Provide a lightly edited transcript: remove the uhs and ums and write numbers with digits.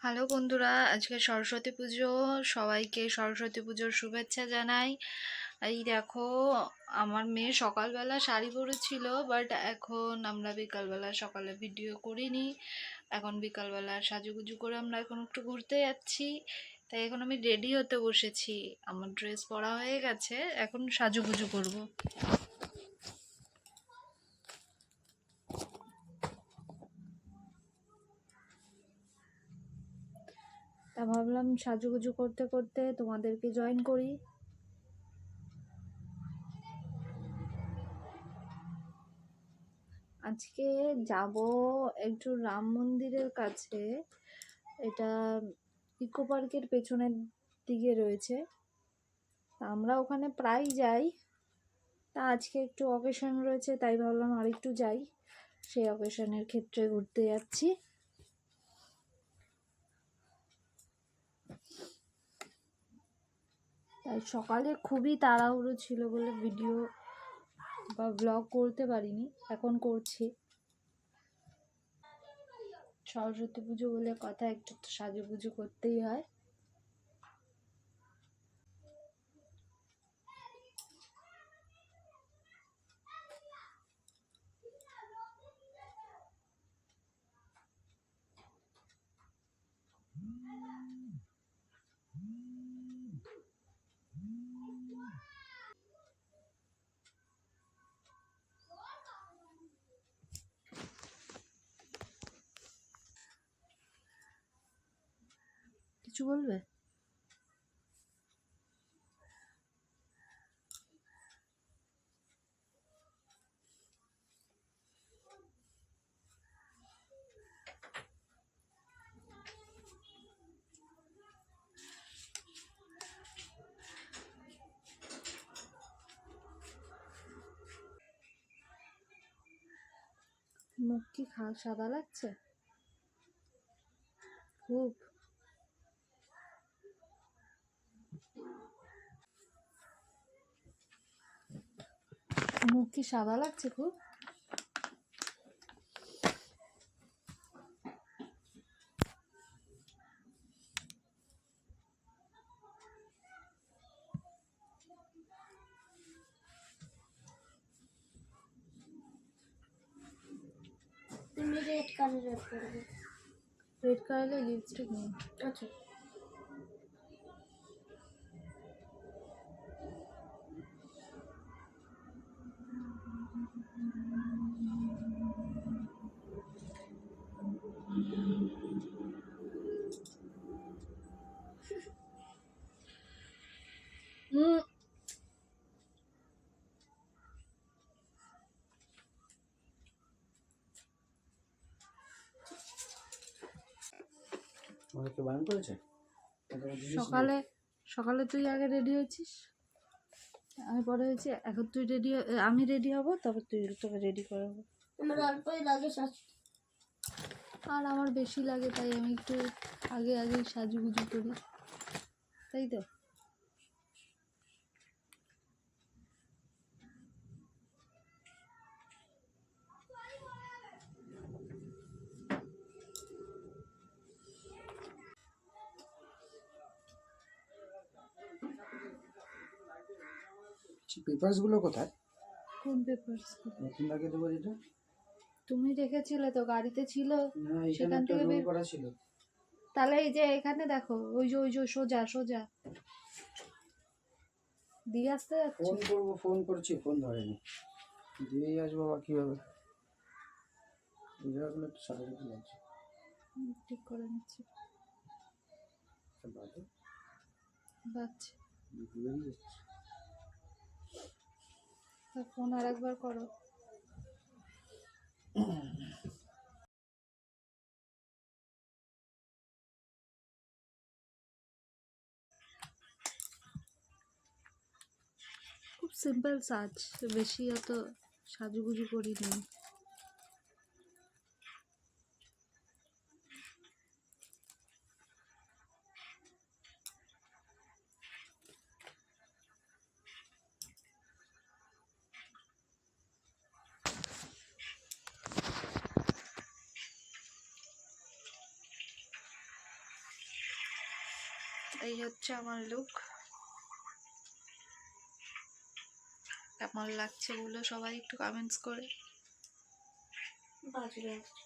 Hello বন্ধুরা, আজকে সরস্বতী পুজো। সবাইকে সরস্বতী পুজোর শুভেচ্ছা জানাই। এই দেখো, আমার মেয়ে সকালবেলা শাড়ি পরেছিল, বাট এখন আমরা বিকালবেলা, সকালে ভিডিও করিনি। এখন বিকালবেলা সাজুগুজু করে আমরা এখন একটু ঘুরতে যাচ্ছি। তাই এখন আমি রেডি হতে বসেছি। আমার ড্রেস পরা হয়ে গেছে, এখন সাজুগুজু করব। তা ভাবলাম সাজুগুজু করতে করতে তোমাদেরকে জয়েন করি। আজকে যাব একটু রাম মন্দিরের কাছে। এটা ইকো পার্কের পেছনের দিকে রয়েছে। তা আমরা ওখানে প্রায় যাই। তা আজকে একটু অকেশন রয়েছে, তাই ভাবলাম আর একটু যাই। সেই অকেশনের ক্ষেত্রে ঘুরতে যাচ্ছি। তাই সকালে খুবই তাড়াহুড়ো ছিল বলে ভিডিও বা ব্লগ করতে পারিনি, এখন করছি। সরস্বতী পুজো বলে কথা, একটু তো সাজুগুজু করতেই হয়। কিছু বলবে? মুখ কি সাদা লাগছে খুব? মুখ কি সাদা লাগছে খুব? তুমি রেড কালারের পরবে। রেড কালারের লিপস্টিক নেই। আচ্ছা, হুম। অনেকে বারণ করেছে। সকালে সকালে তুই আগে রেডি হয়েছিস, আমি পরে হয়েছি। এখন তুই রেডি, আমি রেডি হব, তারপর তোকে রেডি করাবো। আমার অল্পই লাগে আর আমার বেশি লাগে, তাই আমি একটু আগে আগে সাজুগুজু করি, তাই তো। পেপারস গুলো কোথায়? কোন পেপারস? নতুন লাগে দেবো যেটা তুমি রেখেছিলে তো, গাড়িতে ছিল। না, এখানে সেখান একটা থেকে রোল বের। করা ছিল। তাহলে এই যে এখানে দেখো, ওই যে সোজা সোজা দিয়ে আসতে যাচ্ছে। ফোন করবো, ফোন করছি, ফোন ধরেনি। দিয়েই আসবো, বা কি হবে? এই জায়গাগুলো একটু সাদা সাদা লাগছে। ঠিক করে নিচ্ছি। বাদে বাচ্চা বেরিয়ে যাচ্ছে। ফোন আর একবার করো। খুব সিম্পল সাজ, বেশি অত সাজুগুজু করিনি। এই হচ্ছে আমার লুক। কেমন লাগছে বলো সবাই একটু কমেন্টস করে। বাজে লাগছে।